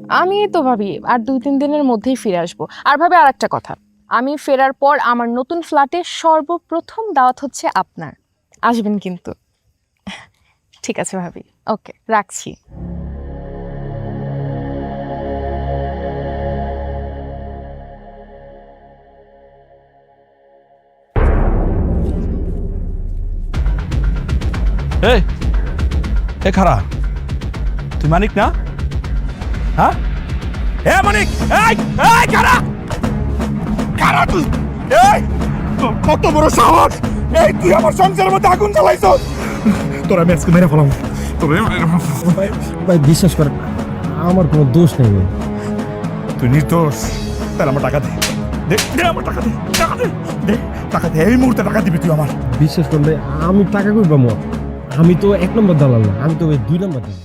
আমি তো ভাবি আর 2-3 দিনের মধ্যেই ফিরে আসবো। আর ভাবি আর একটা কথা, আমি ফেরার পর আমার নতুন ফ্ল্যাটে সর্বপ্রথম দাওয়াত হচ্ছে আপনার। আসবেন কিন্তু। ঠিক আছে ভাবি, ওকে রাখছি। এই এ খারা, তুই মানিক না? হ্যাঁ এ মানিক, এই এই খারা, খারা তুই, এই তোর কত বড় সাহস! এই তুই আমার সংসারের মধ্যে আগুন জ্বালাইছ! তোরা আমি আজকে মেরে ফেলাম, তোরা ভাই বিশ্বাস করেন, আমার কোনো দোষ নেই ভাই। তুই নির্দোষ। তাহলে আমার টাকা দে, দে দে আমার টাকা দে, টাকা দে, দে টাকা দে, এই মুহূর্তে টাকা দিবি তুই আমার। বিশ্বাস করলে আমি টাকা কই পাবো? আমি তো 1 নম্বর দালাল না, আমি তো 2 নম্বর দালাল।